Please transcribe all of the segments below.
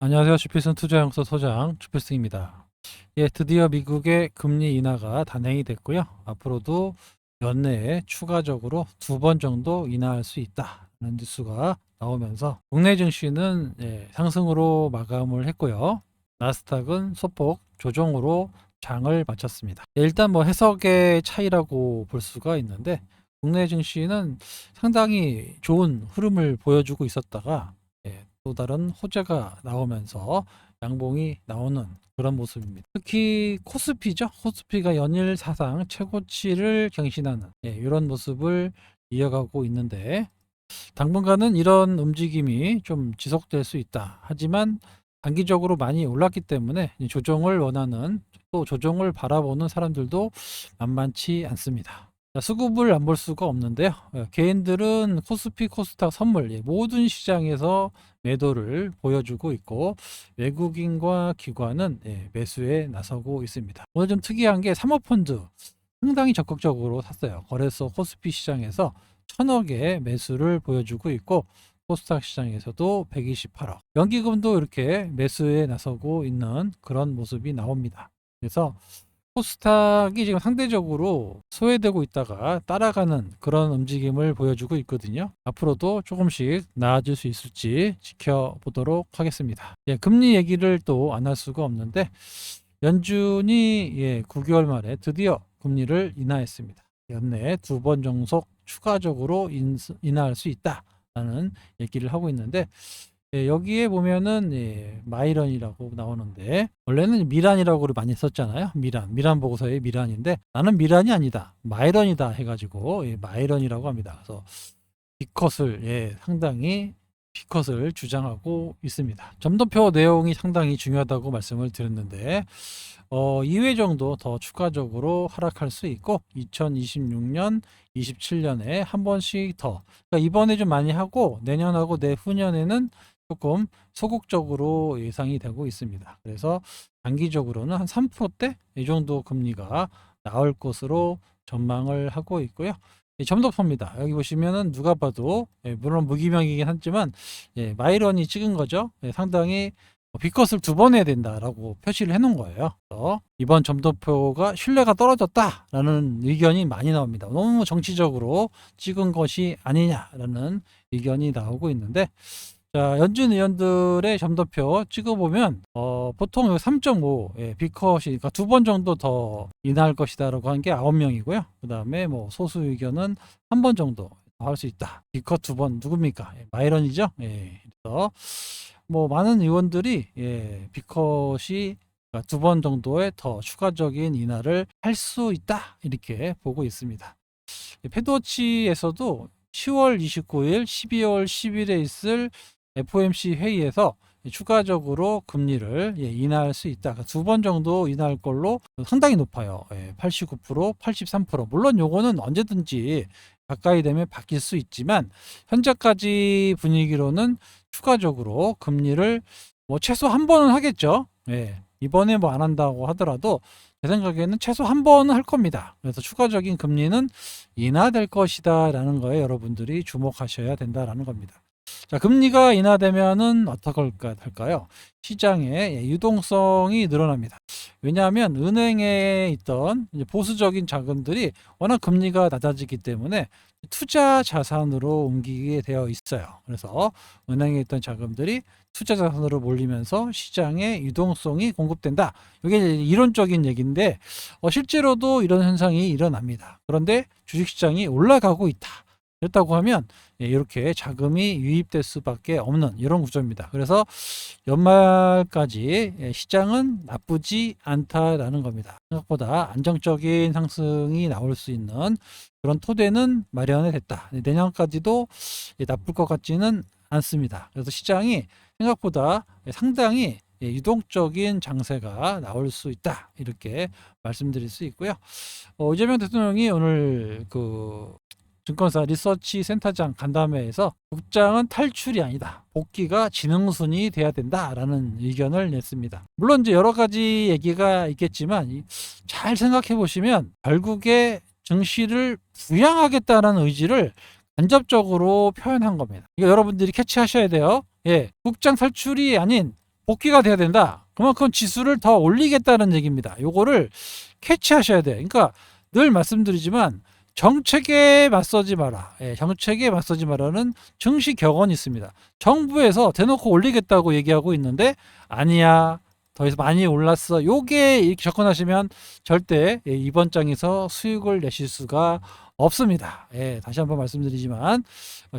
안녕하세요. 주필승 투자연구소 소장 주필승입니다. 예, 드디어 미국의 금리 인하가 단행이 됐고요. 앞으로도 연내에 추가적으로 2번 정도 인하할 수 있다는 뉴스가 나오면서 국내 증시는 상승으로 마감을 했고요. 나스닥은 소폭 조정으로 장을 마쳤습니다. 일단 뭐 해석의 차이라고 볼 수가 있는데 국내 증시는 상당히 좋은 흐름을 보여주고 있었다가 또 다른 호재가 나오면서 양봉이 나오는 그런 모습입니다. 특히 코스피죠. 코스피가 연일 사상 최고치를 경신하는 이런 모습을 이어가고 있는데 당분간은 이런 움직임이 좀 지속될 수 있다. 하지만 단기적으로 많이 올랐기 때문에 조정을 원하는 또 조정을 바라보는 사람들도 만만치 않습니다. 수급을 안 볼 수가 없는데요. 개인들은 코스피, 코스닥, 선물 모든 시장에서 매도를 보여주고 있고 외국인과 기관은 매수에 나서고 있습니다. 오늘 좀 특이한 게 사모펀드 상당히 적극적으로 샀어요. 거래소 코스피 시장에서 1000억의 매수를 보여주고 있고 코스닥 시장에서도 128억. 연기금도 이렇게 매수에 나서고 있는 그런 모습이 나옵니다. 그래서 코스닥이 지금 상대적으로 소외되고 있다가 따라가는 그런 움직임을 보여주고 있거든요. 앞으로도 조금씩 나아질 수 있을지 지켜보도록 하겠습니다. 금리 얘기를 또 안 할 수가 없는데 연준이 9개월 만에 드디어 금리를 인하했습니다. 연내에 2번 정속 추가적으로 인하할 수 있다라는 얘기를 하고 있는데 여기에 보면은 마이런이라고 나오는데 원래는 미란이라고 많이 썼잖아요. 미란 보고서의 미란인데 나는 미란이 아니다. 마이런이다 해가지고 마이런이라고 합니다. 그래서 비컷을 상당히 비컷을 주장하고 있습니다. 점도표 내용이 상당히 중요하다고 말씀을 드렸는데 2회 정도 더 추가적으로 하락할 수 있고 2026년, 27년에 한 번씩 더 그러니까 이번에 좀 많이 하고 내년하고 내후년에는 조금 소극적으로 예상이 되고 있습니다. 그래서 단기적으로는 한 3%대 이 정도 금리가 나올 것으로 전망을 하고 있고요. 점도표입니다. 여기 보시면은 누가 봐도 물론 무기명이긴 하지만 마이런이 찍은 거죠. 상당히 B컷을 2번 해야 된다라고 표시를 해놓은 거예요. 그래서 이번 점도표가 신뢰가 떨어졌다라는 의견이 많이 나옵니다. 너무 정치적으로 찍은 것이 아니냐라는 의견이 나오고 있는데 자, 연준 의원들의 점도표 찍어보면 보통 3.5 B컷이 그러니까 2번 정도 더 인하할 것이다라고 한 게 9명이고요. 그 다음에 뭐 소수 의견은 1번 정도 할 수 있다. B컷 2번 누굽니까? 마이런이죠. 그래서 뭐 많은 의원들이 B컷이 2번 정도의 더 추가적인 인하를 할 수 있다 이렇게 보고 있습니다. 패드워치에서도 10월 29일, 12월 10일에 있을 FOMC 회의에서 추가적으로 금리를 인하할 수 있다. 2번 정도 인하할 걸로 상당히 높아요. 89%, 83%. 물론 요거는 언제든지 가까이 되면 바뀔 수 있지만 현재까지 분위기로는 추가적으로 금리를 뭐 최소 한 번은 하겠죠. 이번에 뭐 안 한다고 하더라도 제 생각에는 최소 한 번은 할 겁니다. 그래서 추가적인 금리는 인하될 것이다 라는 거에 여러분들이 주목하셔야 된다라는 겁니다. 자, 금리가 인하되면은 어떻게 할까요? 시장의 유동성이 늘어납니다. 왜냐하면 은행에 있던 보수적인 자금들이 워낙 금리가 낮아지기 때문에 투자 자산으로 옮기게 되어 있어요. 그래서 은행에 있던 자금들이 투자 자산으로 몰리면서 시장에 유동성이 공급된다. 이게 이론적인 얘기인데 실제로도 이런 현상이 일어납니다. 그런데 주식시장이 올라가고 있다. 그렇다고 하면 이렇게 자금이 유입될 수밖에 없는 이런 구조입니다. 그래서 연말까지 시장은 나쁘지 않다라는 겁니다. 생각보다 안정적인 상승이 나올 수 있는 그런 토대는 마련이 됐다. 내년까지도 나쁠 것 같지는 않습니다. 그래서 시장이 생각보다 상당히 유동적인 장세가 나올 수 있다. 이렇게 말씀드릴 수 있고요. 이재명 대통령이 오늘 증권사 리서치 센터장 간담회에서 국장은 탈출이 아니다. 복귀가 지능순이 돼야 된다라는 의견을 냈습니다. 물론 이제 여러 가지 얘기가 있겠지만 잘 생각해 보시면 결국에 증시를 부양하겠다는 의지를 간접적으로 표현한 겁니다. 이거 여러분들이 캐치하셔야 돼요. 국장 탈출이 아닌 복귀가 돼야 된다. 그만큼 지수를 더 올리겠다는 얘기입니다. 요거를 캐치하셔야 돼요. 그러니까 늘 말씀드리지만 정책에 맞서지 마라. 예, 정책에 맞서지 마라는 증시 격언이 있습니다. 정부에서 대놓고 올리겠다고 얘기하고 있는데 아니야. 더 이상 많이 올랐어. 요게 이렇게 접근하시면 절대 이번 장에서 수익을 내실 수가 없습니다. 예, 다시 한번 말씀드리지만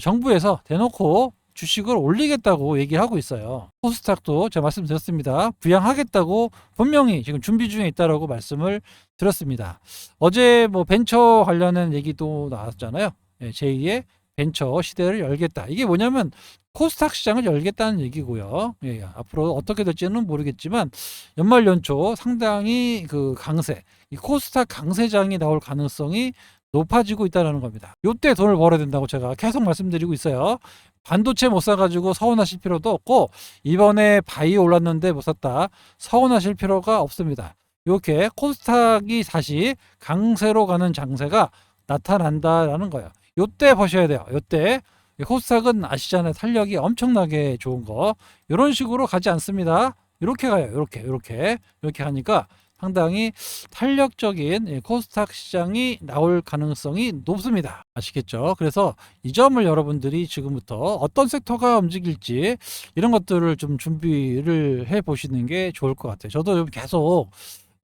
정부에서 대놓고 주식을 올리겠다고 얘기를 하고 있어요. 코스닥도 제가 말씀드렸습니다. 부양하겠다고 분명히 지금 준비 중에 있다라고 말씀을 드렸습니다. 어제 뭐 벤처 관련된 얘기도 나왔잖아요. 예, 제2의 벤처 시대를 열겠다. 이게 뭐냐면 코스닥 시장을 열겠다는 얘기고요. 예, 앞으로 어떻게 될지는 모르겠지만 연말 연초 상당히 그 강세, 이 코스닥 강세장이 나올 가능성이 높아지고 있다는 겁니다. 요때 돈을 벌어야 된다고 제가 계속 말씀드리고 있어요. 반도체 못 사가지고 서운하실 필요도 없고 이번에 바이오 올랐는데 못 샀다 서운하실 필요가 없습니다. 이렇게 코스닥이 다시 강세로 가는 장세가 나타난다라는 거예요. 요때 보셔야 돼요. 요때 코스닥은 아시잖아요. 탄력이 엄청나게 좋은 거. 이런 식으로 가지 않습니다. 이렇게 가요. 이렇게 가니까 상당히 탄력적인 코스닥 시장이 나올 가능성이 높습니다. 아시겠죠? 그래서 이 점을 여러분들이 지금부터 어떤 섹터가 움직일지 이런 것들을 좀 준비를 해 보시는 게 좋을 것 같아요. 저도 계속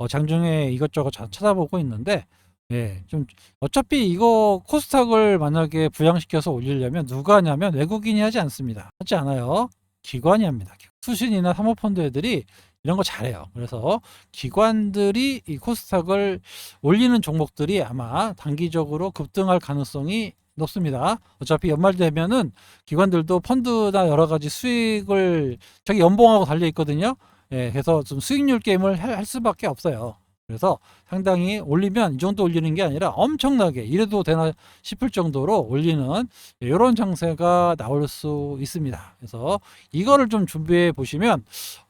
장중에 이것저것 찾아보고 있는데 예, 좀 어차피 이거 코스닥을 만약에 부양시켜서 올리려면 누가 하냐면 외국인이 하지 않습니다. 하지 않아요. 기관이 합니다. 수신이나 사모펀드 애들이 이런 거 잘해요. 그래서 기관들이 이 코스닥을 올리는 종목들이 아마 단기적으로 급등할 가능성이 높습니다. 어차피 연말 되면은 기관들도 펀드나 여러 가지 수익을 자기 연봉하고 달려 있거든요. 예, 그래서 좀 수익률 게임을 할 수밖에 없어요. 그래서 상당히 올리면 이 정도 올리는 게 아니라 엄청나게 이래도 되나 싶을 정도로 올리는 이런 장세가 나올 수 있습니다. 그래서 이거를 좀 준비해 보시면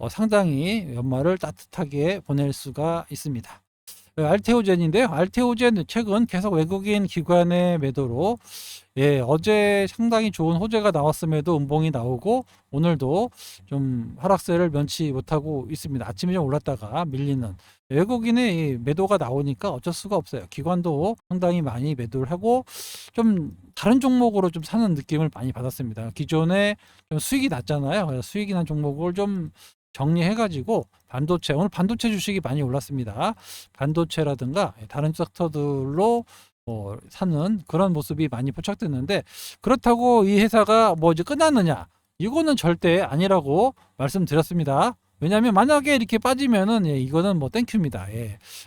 상당히 연말을 따뜻하게 보낼 수가 있습니다. 알테오젠인데요. 알테오젠 최근 계속 외국인 기관의 매도로 어제 상당히 좋은 호재가 나왔음에도 음봉이 나오고 오늘도 좀 하락세를 면치 못하고 있습니다. 아침에 좀 올랐다가 밀리는 외국인의 매도가 나오니까 어쩔 수가 없어요. 기관도 상당히 많이 매도를 하고 좀 다른 종목으로 좀 사는 느낌을 많이 받았습니다. 기존에 좀 수익이 났잖아요. 그래서 수익이 난 종목을 좀 정리해가지고 반도체, 오늘 반도체 주식이 많이 올랐습니다. 반도체라든가 다른 섹터들로 사는 그런 모습이 많이 포착됐는데 그렇다고 이 회사가 뭐 이제 끝났느냐? 이거는 절대 아니라고 말씀드렸습니다. 왜냐하면 만약에 이렇게 빠지면은 이거는 뭐 땡큐입니다.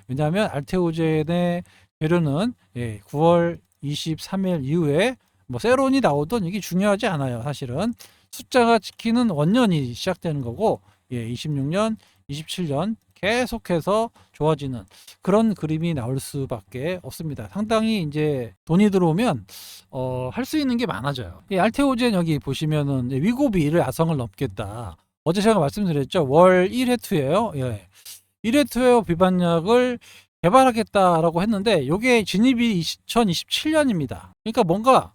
왜냐하면 알테오젠의 재료는 9월 23일 이후에 뭐 세론이 나오든 이게 중요하지 않아요. 사실은 숫자가 지키는 원년이 시작되는 거고 26년, 27년 계속해서 좋아지는 그런 그림이 나올 수밖에 없습니다. 상당히 이제 돈이 들어오면 할 수 있는 게 많아져요. 이 알테오젠 여기 보시면은 위고비 1회 아성을 넘겠다. 어제 제가 말씀드렸죠. 월 1회 투예요. 1회 투웨어 비반약을 개발하겠다라고 했는데 이게 진입이 2027년입니다. 그러니까 뭔가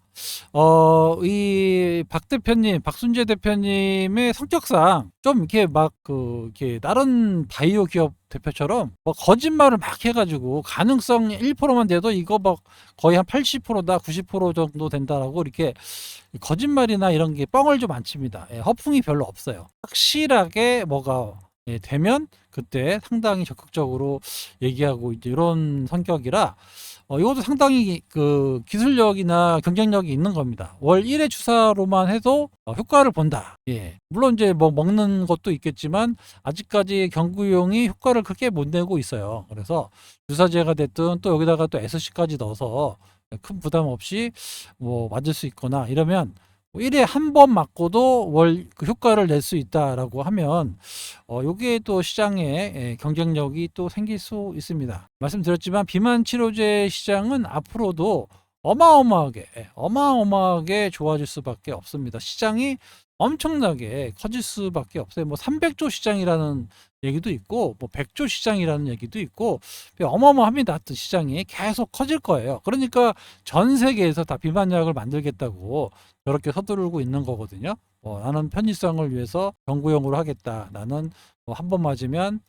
이 박 대표님, 박순재 대표님의 성격상 좀 이렇게 막 이렇게 다른 바이오 기업 대표처럼 뭐 거짓말을 막 해가지고 가능성 1%만 돼도 이거 막 거의 한 80%다, 90% 정도 된다라고 이렇게 거짓말이나 이런 게 뻥을 좀 안 칩니다. 허풍이 별로 없어요. 확실하게 뭐가 되면 그때 상당히 적극적으로 얘기하고 이제 이런 성격이라 이것도 상당히 그 기술력이나 경쟁력이 있는 겁니다. 월 1회 주사로만 해도 효과를 본다. 물론 이제 뭐 먹는 것도 있겠지만 아직까지 경구용이 효과를 그렇게 못 내고 있어요. 그래서 주사제가 됐든 또 여기다가 또 SC까지 넣어서 큰 부담 없이 뭐 맞을 수 있거나 이러면 1회 한 번 맞고도 월 그 효과를 낼 수 있다라고 하면 요게 또 시장에 경쟁력이 또 생길 수 있습니다. 말씀드렸지만 비만 치료제 시장은 앞으로도 어마어마하게 좋아질 수밖에 없습니다. 시장이 엄청나게 커질 수밖에 없어요. 뭐 300조 시장이라는 얘기도 있고 뭐 100조 시장이라는 얘기도 있고 어마어마합니다. 또 시장이 계속 커질 거예요. 그러니까 전 세계에서 다 비만약을 만들겠다고 저렇게 서두르고 있는 거거든요. 나는 편의성을 위해서 경구용으로 하겠다. 나는 한 번 맞으면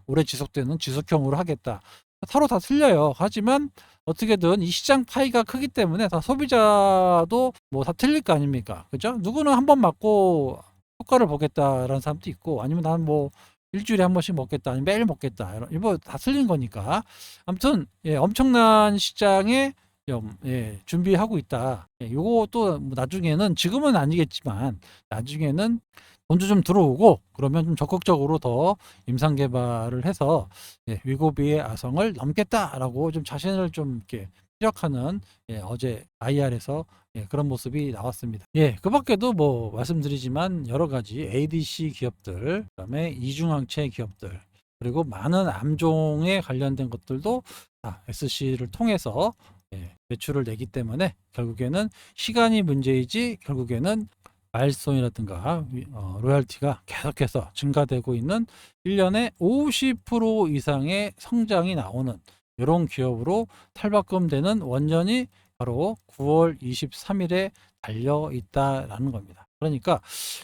오래 지속되는 지속형으로 하겠다. 서로 다 틀려요. 하지만 어떻게든 이 시장 파이가 크기 때문에 다 소비자도 뭐 다 틀릴 거 아닙니까? 그죠? 누구는 한 번 맞고 효과를 보겠다라는 사람도 있고, 아니면 나는 뭐 일주일에 한 번씩 먹겠다, 아니면 매일 먹겠다, 이거 다 틀린 거니까. 아무튼 엄청난 시장에 준비하고 있다. 요거 또 나중에는, 지금은 아니겠지만 나중에는 돈도 좀 들어오고 그러면 좀 적극적으로 더 임상 개발을 해서 위고비의 아성을 넘겠다라고 좀 자신을 좀 이렇게 피력하는 어제 IR에서 그런 모습이 나왔습니다. 그 밖에도 뭐 말씀드리지만 여러 가지 ADC 기업들, 그다음에 이중항체 기업들, 그리고 많은 암종에 관련된 것들도 다 SC를 통해서 매출을 내기 때문에 결국에는 시간이 문제이지, 결국에는 마일스톤이라든가 로열티가 계속해서 증가되고 있는 1년에 50% 이상의 성장이 나오는 이런 기업으로 탈바꿈되는 원전이 바로 9월 23일에 달려 있다라는 겁니다. 그러니까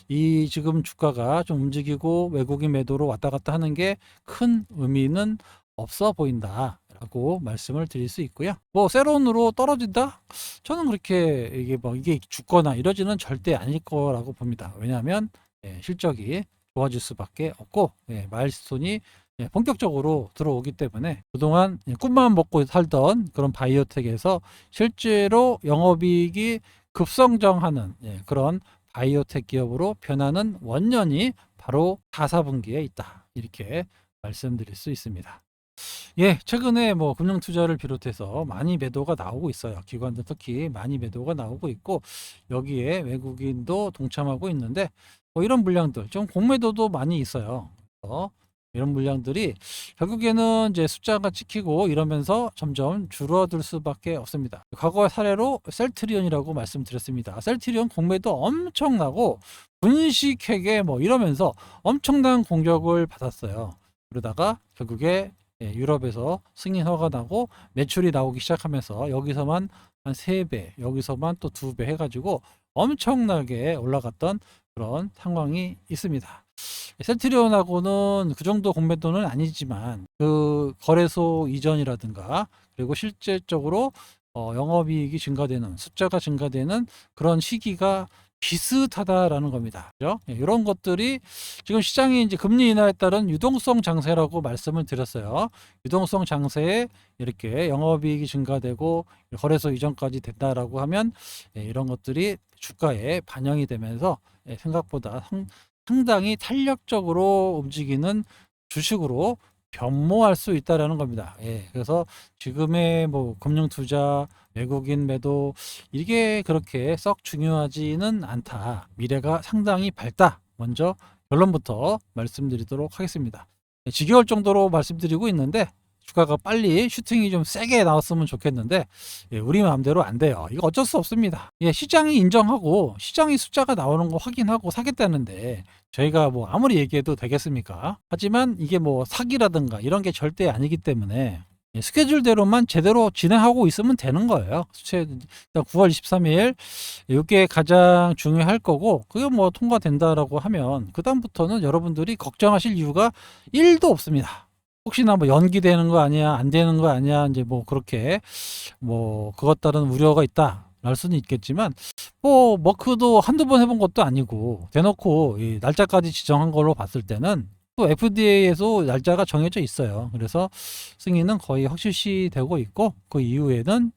이 지금 주가가 좀 움직이고 외국인 매도로 왔다 갔다 하는 게 큰 의미는 없어 보인다 라고 말씀을 드릴 수 있고요. 뭐 세론으로 떨어진다? 저는 그렇게 이게 죽거나 이러지는 절대 아닐 거라고 봅니다. 왜냐하면 실적이 좋아질 수밖에 없고 마일스톤이 본격적으로 들어오기 때문에 그동안 꿈만 먹고 살던 그런 바이오텍에서 실제로 영업이익이 급성장하는 그런 바이오텍 기업으로 변하는 원년이 바로 4, 4분기에 있다. 이렇게 말씀드릴 수 있습니다. 최근에 뭐 금융 투자를 비롯해서 많이 매도가 나오고 있어요. 기관도 특히 많이 매도가 나오고 있고, 여기에 외국인도 동참하고 있는데 뭐 이런 물량들 좀 공매도도 많이 있어요. 이런 물량들이 결국에는 이제 숫자가 찍히고 이러면서 점점 줄어들 수밖에 없습니다. 과거의 사례로 셀트리온이라고 말씀드렸습니다. 셀트리온 공매도 엄청나고 분식회계 뭐 이러면서 엄청난 공격을 받았어요. 그러다가 결국에 유럽에서 승인 허가 나고 매출이 나오기 시작하면서 여기서만 한 3배, 여기서만 또 2배 해가지고 엄청나게 올라갔던 그런 상황이 있습니다. 셀트리온하고는 그 정도 공매도는 아니지만 그 거래소 이전이라든가, 그리고 실질적으로 영업이익이 증가되는, 숫자가 증가되는 그런 시기가 비슷하다라는 겁니다. 그죠? 이런 것들이 지금 시장이 이제 금리 인하에 따른 유동성 장세라고 말씀을 드렸어요. 유동성 장세에 이렇게 영업이익이 증가되고 거래소 이전까지 된다라고 하면 이런 것들이 주가에 반영이 되면서 생각보다 상당히 탄력적으로 움직이는 주식으로 변모할 수 있다라는 겁니다. 그래서 지금의 뭐 금융 투자, 외국인 매도, 이게 그렇게 썩 중요하지는 않다. 미래가 상당히 밝다. 먼저 결론부터 말씀드리도록 하겠습니다. 지겨울 정도로 말씀드리고 있는데 주가가 빨리 슈팅이 좀 세게 나왔으면 좋겠는데 우리 마음대로 안 돼요. 이거 어쩔 수 없습니다. 시장이 인정하고 시장이 숫자가 나오는 거 확인하고 사겠다는데 저희가 뭐 아무리 얘기해도 되겠습니까? 하지만 이게 뭐 사기라든가 이런 게 절대 아니기 때문에 스케줄대로만 제대로 진행하고 있으면 되는 거예요. 9월 23일 이게 가장 중요할 거고, 그게 뭐 통과된다라고 하면 그 다음부터는 여러분들이 걱정하실 이유가 1도 없습니다. 혹시나 뭐 연기되는 거 아니야, 안 되는 거 아니야, 이제 뭐 그렇게 뭐 그것 따른 우려가 있다 할 수는 있겠지만, 뭐 머크도 한두 번 해본 것도 아니고 대놓고 이 날짜까지 지정한 걸로 봤을 때는 또 FDA에서 날짜가 정해져 있어요. 그래서 승인은 거의 확실시 되고 있고, 그 이후에는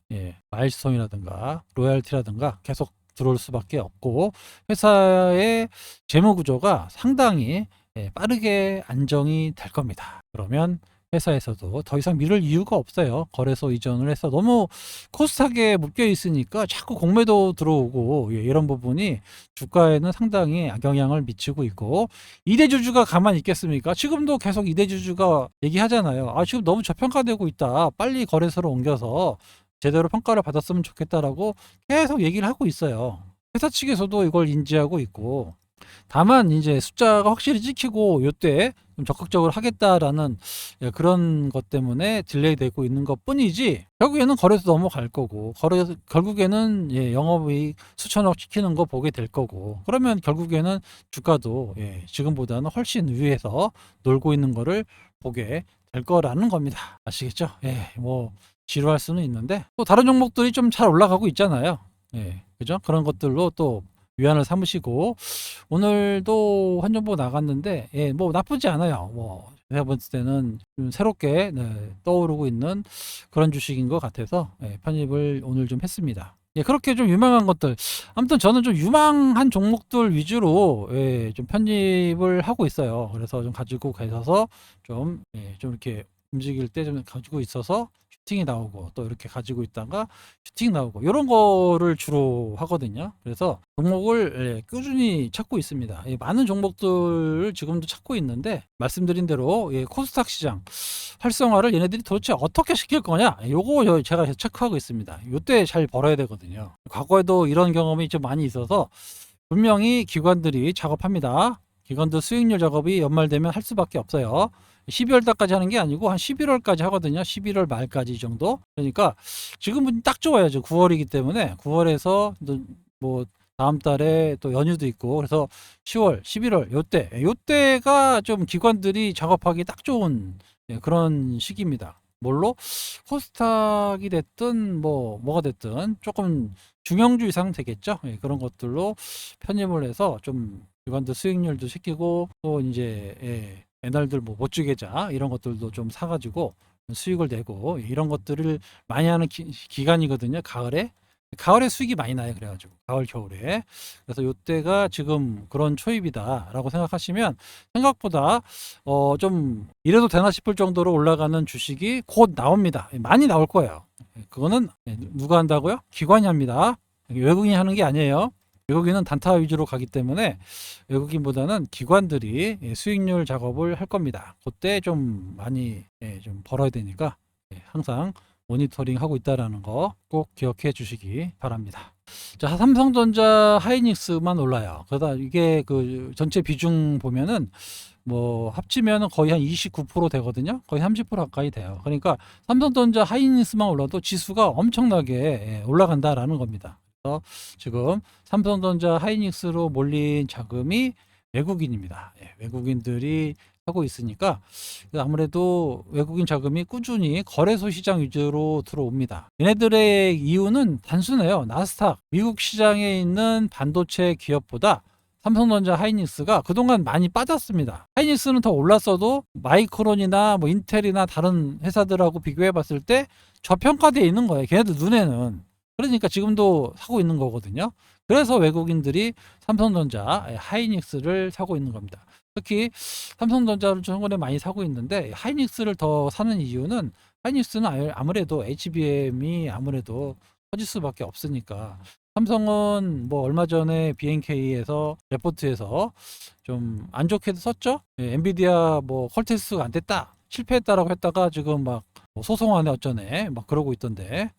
마일스톤이라든가 로얄티라든가 계속 들어올 수밖에 없고, 회사의 재무 구조가 상당히 빠르게 안정이 될 겁니다. 그러면 회사에서도 더 이상 미룰 이유가 없어요. 거래소 이전을 해서 너무 코스닥에 묶여 있으니까 자꾸 공매도 들어오고 이런 부분이 주가에는 상당히 악영향을 미치고 있고, 이대주주가 가만히 있겠습니까? 지금도 계속 이대주주가 얘기하잖아요. 지금 너무 저평가되고 있다. 빨리 거래소로 옮겨서 제대로 평가를 받았으면 좋겠다라고 계속 얘기를 하고 있어요. 회사 측에서도 이걸 인지하고 있고, 다만 이제 숫자가 확실히 찍히고 요때 좀 적극적으로 하겠다라는 그런 것 때문에 딜레이 되고 있는 것 뿐이지, 결국에는 거래소 넘어갈 거고, 결국에는 영업이익 수천억 찍히는 거 보게 될 거고, 그러면 결국에는 주가도 지금보다는 훨씬 위에서 놀고 있는 거를 보게 될 거라는 겁니다. 아시겠죠? 뭐 지루할 수는 있는데 또 다른 종목들이 좀 잘 올라가고 있잖아요. 그죠? 그런 것들로 또 위안을 삼으시고, 오늘도 한정보 나갔는데 뭐 나쁘지 않아요. 뭐 제가 봤을 때는 좀 새롭게 떠오르고 있는 그런 주식인 것 같아서 편입을 오늘 좀 했습니다. 그렇게 좀 유망한 것들, 아무튼 저는 좀 유망한 종목들 위주로 좀 편입을 하고 있어요. 그래서 좀 가지고 계셔서 좀 이렇게 움직일 때 좀 가지고 있어서 슈팅이 나오고, 또 이렇게 가지고 있다가 슈팅 나오고, 이런 거를 주로 하거든요. 그래서 종목을 꾸준히 찾고 있습니다. 많은 종목들을 지금도 찾고 있는데, 말씀드린 대로 코스닥 시장 활성화를 얘네들이 도대체 어떻게 시킬 거냐, 요거 제가 체크하고 있습니다. 요때 잘 벌어야 되거든요. 과거에도 이런 경험이 좀 많이 있어서 분명히 기관들이 작업합니다. 기관들 수익률 작업이 연말 되면 할 수밖에 없어요. 12월 달까지 하는 게 아니고 한 11월까지 하거든요. 11월 말까지 정도. 그러니까 지금은 딱 좋아요. 9월이기 때문에 9월에서 뭐 다음 달에 또 연휴도 있고, 그래서 10월, 11월 요때가 좀 기관들이 작업하기 딱 좋은 그런 시기입니다. 뭘로? 코스닥이 됐든 뭐가 됐든 조금 중형주 이상 되겠죠. 그런 것들로 편입을 해서 좀 기관들 수익률도 시키고, 또 이제 애날들 뭐 못주계좌 이런 것들도 좀 사가지고 수익을 내고, 이런 것들을 많이 하는 기간이거든요. 가을에 수익이 많이 나요. 그래가지고 가을 겨울에, 그래서 요때가 지금 그런 초입이다라고 생각하시면, 생각보다 좀 이래도 되나 싶을 정도로 올라가는 주식이 곧 나옵니다. 많이 나올 거예요. 그거는 누가 한다고요? 기관이 합니다. 외국인이 하는 게 아니에요. 외국인은 단타 위주로 가기 때문에 외국인보다는 기관들이 수익률 작업을 할 겁니다. 그때 좀 많이 좀 벌어야 되니까 항상 모니터링 하고 있다라는 거 꼭 기억해 주시기 바랍니다. 자, 삼성전자, 하이닉스만 올라요. 그러다 이게 그 전체 비중 보면은 뭐 합치면 거의 한 29% 되거든요. 거의 30% 가까이 돼요. 그러니까 삼성전자, 하이닉스만 올라도 지수가 엄청나게 올라간다라는 겁니다. 그래서 지금 삼성전자, 하이닉스로 몰린 자금이 외국인입니다. 외국인들이 하고 있으니까 아무래도 외국인 자금이 꾸준히 거래소 시장 위주로 들어옵니다. 얘네들의 이유는 단순해요. 나스닥 미국 시장에 있는 반도체 기업보다 삼성전자, 하이닉스가 그동안 많이 빠졌습니다. 하이닉스는 더 올랐어도 마이크론이나 뭐 인텔이나 다른 회사들하고 비교해 봤을 때 저평가되어 있는 거예요. 걔네들 눈에는. 그러니까 지금도 사고 있는 거거든요. 그래서 외국인들이 삼성전자, 하이닉스를 사고 있는 겁니다. 특히 삼성전자를 최근에 많이 사고 있는데, 하이닉스를 더 사는 이유는, 하이닉스는 아무래도 HBM이 아무래도 커질 수밖에 없으니까. 삼성은 뭐 얼마 전에 BNK에서 레포트에서 좀 안 좋게도 썼죠. 엔비디아 뭐 컬테스트가 안 됐다, 실패했다라고 했다가 지금 막뭐 소송하네 어쩌네 막 그러고 있던데,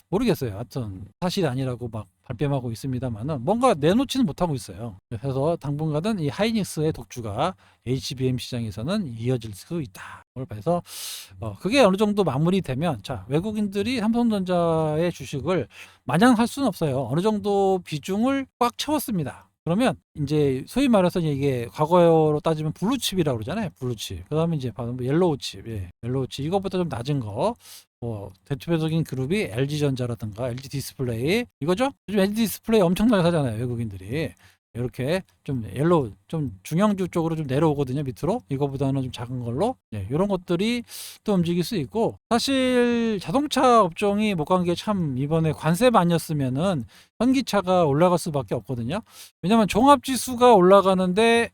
모르겠어요. 하여튼 사실이 아니라고 막 발뺌하고 있습니다만은 뭔가 내놓지는 못하고 있어요. 그래서 당분간은 이 하이닉스의 독주가 HBM 시장에서는 이어질 수 있다. 그래서 그게 어느 정도 마무리되면, 자, 외국인들이 삼성전자의 주식을 마냥 할 수는 없어요. 어느 정도 비중을 꽉 채웠습니다. 그러면 이제 소위 말해서 이게 과거로 따지면 블루칩이라고 그러잖아요. 블루칩. 그다음에 이제 옐로우칩, 옐로우칩 이거보다 좀 낮은 거. 대표적인 그룹이 LG전자라든가 LG 디스플레이 이거죠. 요즘 LG 디스플레이 엄청나게 사잖아요, 외국인들이. 이렇게 좀 좀 중형주 쪽으로 좀 내려오거든요, 밑으로. 이거보다는 좀 작은 걸로. 이런 것들이 또 움직일 수 있고, 사실 자동차 업종이 못 간 게 참, 이번에 관세만 아니었으면은 현기차가 올라갈 수밖에 없거든요. 왜냐면 종합지수가 올라가는데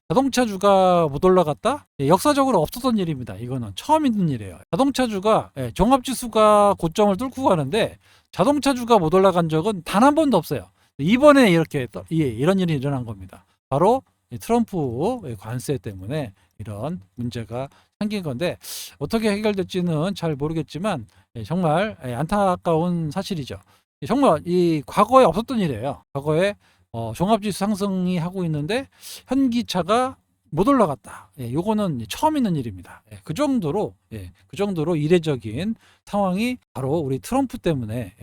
자동차주가 못 올라갔다? 역사적으로 없었던 일입니다. 이거는 처음 있는 일이에요. 자동차주가 종합지수가 고점을 뚫고 가는데 자동차주가 못 올라간 적은 단 한 번도 없어요. 이번에 이렇게 이런 일이 일어난 겁니다. 바로 트럼프 관세 때문에 이런 문제가 생긴 건데, 어떻게 해결될지는 잘 모르겠지만 정말 안타까운 사실이죠. 정말 이 과거에 없었던 일이에요. 과거에 종합지수 상승이 하고 있는데 현기차가 못 올라갔다. 예, 요거는 처음 있는 일입니다. 예, 그 정도로 이례적인 상황이 바로 우리 트럼프 때문에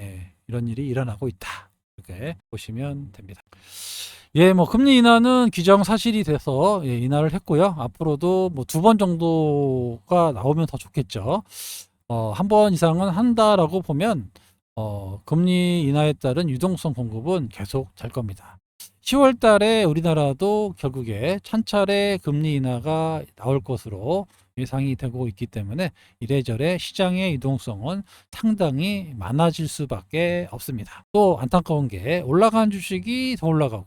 이런 일이 일어나고 있다. 이렇게 보시면 됩니다. 예, 뭐 금리 인하는 기정사실이 돼서 인하를 했고요. 앞으로도 뭐 2번 정도가 나오면 더 좋겠죠. 한 번 이상은 한다라고 보면 금리 인하에 따른 유동성 공급은 계속 될 겁니다. 10월 달에 우리나라도 결국에 찬차례 금리 인하가 나올 것으로 예상이 되고 있기 때문에 이래저래 시장의 유동성은 상당히 많아질 수밖에 없습니다. 또 안타까운 게 올라간 주식이 더 올라가고,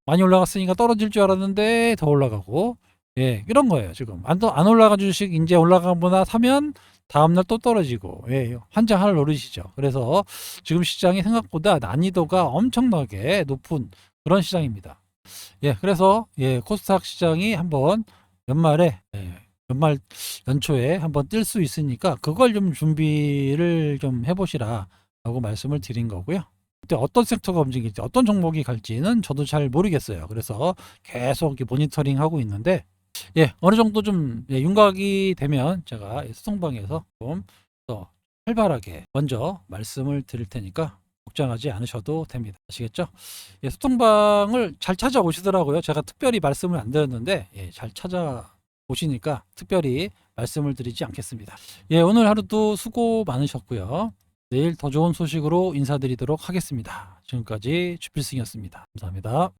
많이 올라갔으니까 떨어질 줄 알았는데 더 올라가고, 이런 거예요. 지금 안 올라간 주식 이제 올라간 거나 사면 다음날 또 떨어지고, 환장할 노릇이죠. 그래서 지금 시장이 생각보다 난이도가 엄청나게 높은 그런 시장입니다. 그래서 코스닥 시장이 한번 연초에 한번 뜰 수 있으니까 그걸 좀 준비를 좀 해보시라라고 말씀을 드린 거고요. 그때 어떤 섹터가 움직일지, 어떤 종목이 갈지는 저도 잘 모르겠어요. 그래서 계속 이렇게 모니터링 하고 있는데, 어느 정도 좀 윤곽이 되면 제가 소통방에서 좀 더 활발하게 먼저 말씀을 드릴 테니까 걱정하지 않으셔도 됩니다. 아시겠죠? 소통방을 잘 찾아오시더라고요. 제가 특별히 말씀을 안 드렸는데 잘 찾아오시니까 특별히 말씀을 드리지 않겠습니다. 오늘 하루도 수고 많으셨고요. 내일 더 좋은 소식으로 인사드리도록 하겠습니다. 지금까지 주필승이었습니다. 감사합니다.